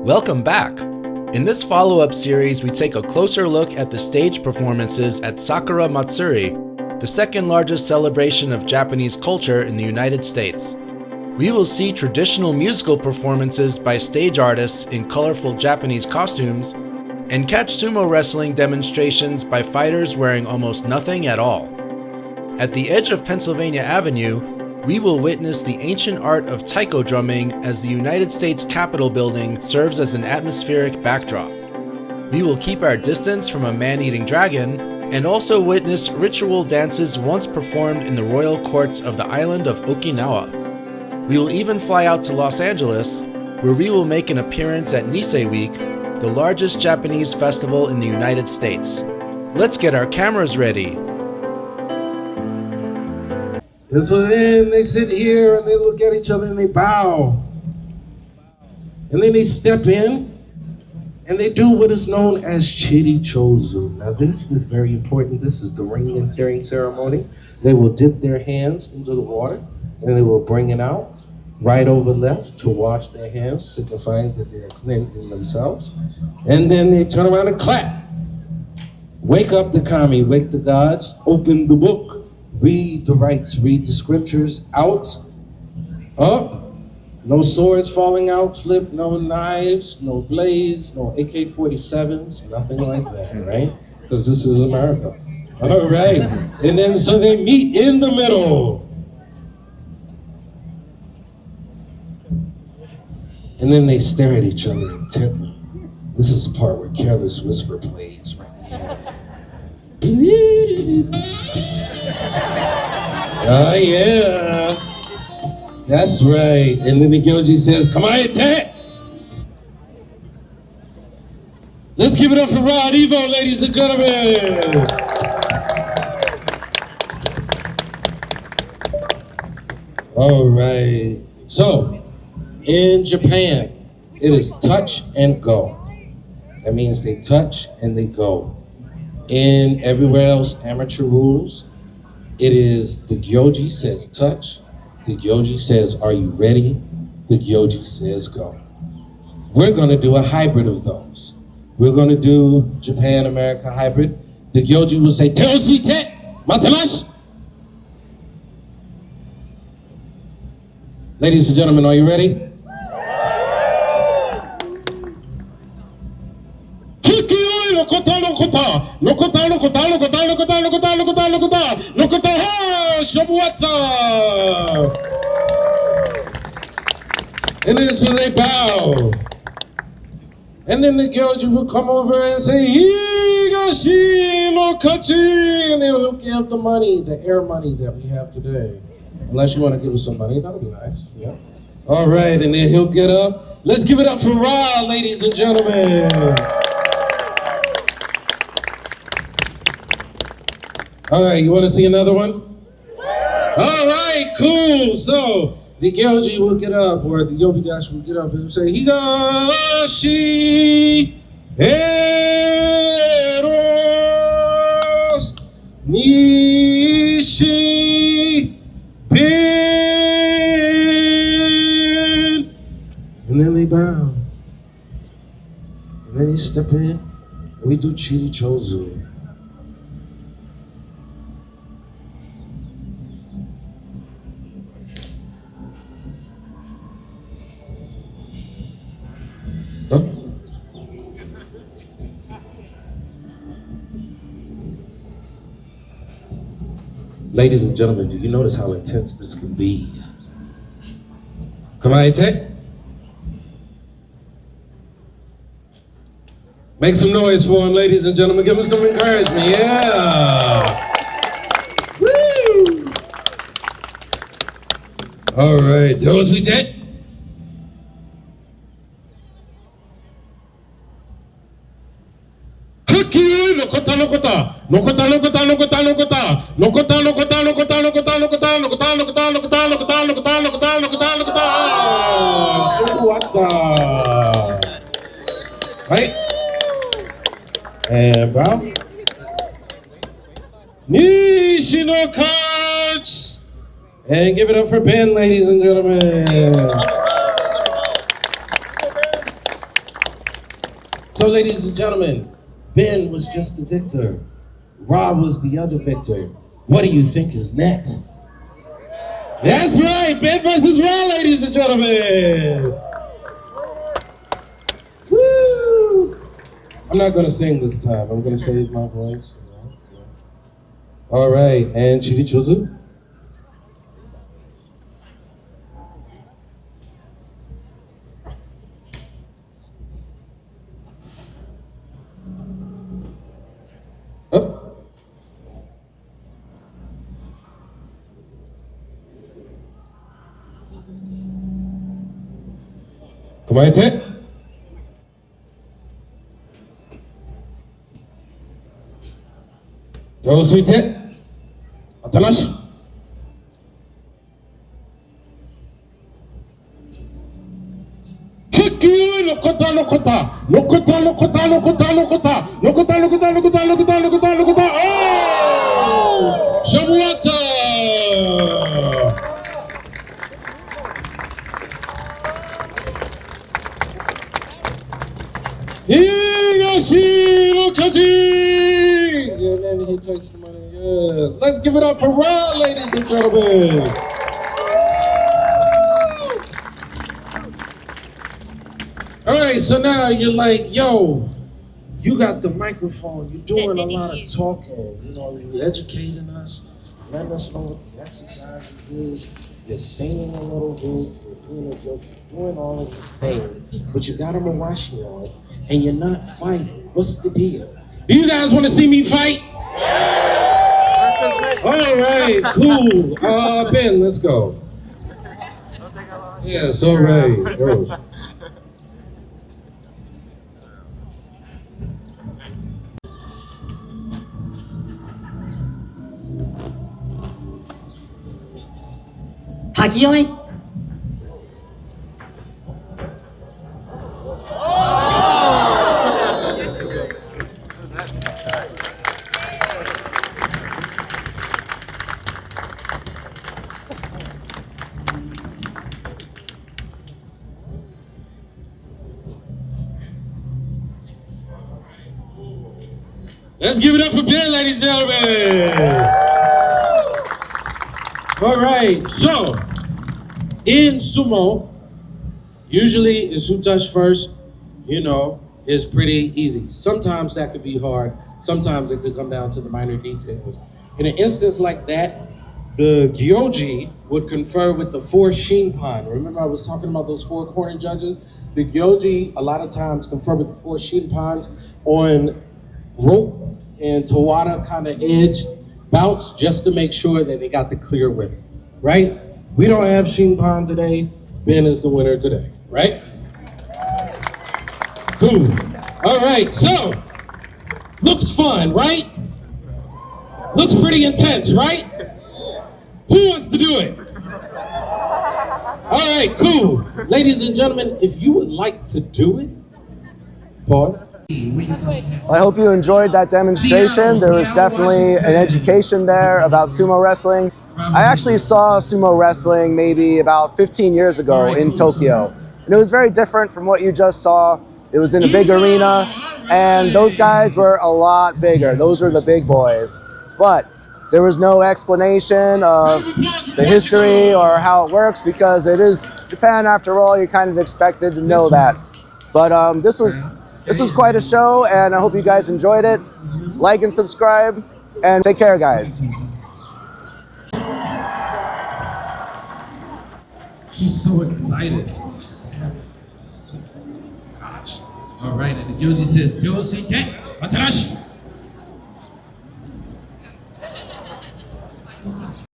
Welcome back! In this follow-up series, we take a closer look at the stage performances at Sakura Matsuri, the second largest celebration of Japanese culture in the United States. We will see traditional musical performances by stage artists in colorful Japanese costumes, and catch sumo wrestling demonstrations by fighters wearing almost nothing at all. At the edge of Pennsylvania Avenue, we will witness the ancient art of Taiko drumming as the United States Capitol building serves as an atmospheric backdrop. We will keep our distance from a man-eating dragon and also witness ritual dances once performed in the royal courts of the island of Okinawa. We will even fly out to Los Angeles, where we will make an appearance at Nisei Week, the largest Japanese festival in the United States. Let's get our cameras ready. And so then they sit here and they look at each other and they bow. And then they step in and they do what is known as chirichozu. Now this is very important. This is the ring entering ceremony. They will dip their hands into the water and they will bring it out right over left to wash their hands, signifying that they're cleansing themselves. And then they turn around and clap. Wake up the kami, wake the gods, open the book, read the rites, read the scriptures, out, up, no swords falling out, flip, no knives, no blades, no AK-47s, nothing like that, right? Because this is America. All right, and then so they meet in the middle. And then they stare at each other intently. This is the part where Careless Whisper plays right here. Oh yeah, that's right. And then the Gyoji says, "Come on, attack!" Let's give it up for Rod Evo, ladies and gentlemen. All right. So, in Japan, it is touch and go. That means they touch and they go. In everywhere else, amateur rules, it is the Gyoji says touch, the Gyoji says are you ready, the Gyoji says go. We're gonna do a hybrid of those. We're gonna do Japan-America hybrid. The Gyoji will say, "Te o suite, matemasu." Ladies and gentlemen, are you ready? And then so they bow. And then the Gyoji will come over and say, "Higashi no kachi," and they'll give the money, the air money that we have today. Unless you want to give us some money, that'll be nice. Yeah. All right, and then he'll get up. Let's give it up for Ra, ladies and gentlemen. All right, you want to see another one? All right, cool. So the Gyoji will get up, or the Yobidashi will get up and say, "Higashi eros nishi bin." And then they bow. And then they step in, and we do chirichozu. Ladies and gentlemen, do you notice how intense this can be? Come on, take. Make some noise for him, ladies and gentlemen. Give him some encouragement. Yeah. Woo. All right, tell us we did. Right? And bow. Nishi no catch. And give it up for Ben, ladies and gentlemen. So, ladies and gentlemen, Ben was just the victor. Rob was the other victor. What do you think is next? That's right, Ben versus Rob, ladies and gentlemen. Woo! I'm not gonna sing this time. I'm gonna save my voice. All right, and Chirichuzu. Up. Kumaete. Dosuite. Atanashi. Hiki lokota lokota. Lokota lokota lokota lokota. Lokota lokota lokota lokota lokota lokota. Oh! Shabuata! Higashiro Kaji! And then he takes the money. Yes. Let's give it up for Rod, ladies and gentlemen. All right, so now you're like, yo, you got the microphone. You're doing a lot of talking. You know, you're educating us, letting us know what the exercises is. You're singing a little bit. You're doing a joke. You're doing all of these things. But you got a mawashi on, and you're not fighting. What's the deal? Do you guys want to see me fight? All right, cool. Ben, let's go. Yes, all right. Girls. Hakioi. Let's give it up for Ben, ladies and gentlemen. All right, so in sumo, usually it's who touch first, you know, is pretty easy. Sometimes that could be hard. Sometimes it could come down to the minor details. In an instance like that, the gyoji would confer with the four shinpan. Remember I was talking about those four corner judges? The gyoji a lot of times confer with the four shinpans on rope and Tawada kind of edge bouts just to make sure that they got the clear winner, right? We don't have Shinpan today. Ben is the winner today, right? Cool. All right, so looks fun, right? Looks pretty intense, right? Who wants to do it? All right, cool. Ladies and gentlemen, if you would like to do it, pause. I hope you enjoyed that demonstration. There was definitely an education there about sumo wrestling. I actually saw sumo wrestling maybe about 15 years ago in Tokyo. And it was very different from what you just saw. It was in a big arena, and those guys were a lot bigger. Those were the big boys. But there was no explanation of the history or how it works because it is Japan after all. You're kind of expected to know that. But this was quite a show, and I hope you guys enjoyed it. Like and subscribe, and take care, guys. She's so excited. Gosh. All right, and the Yoji says, "Dosuite, Atarashi."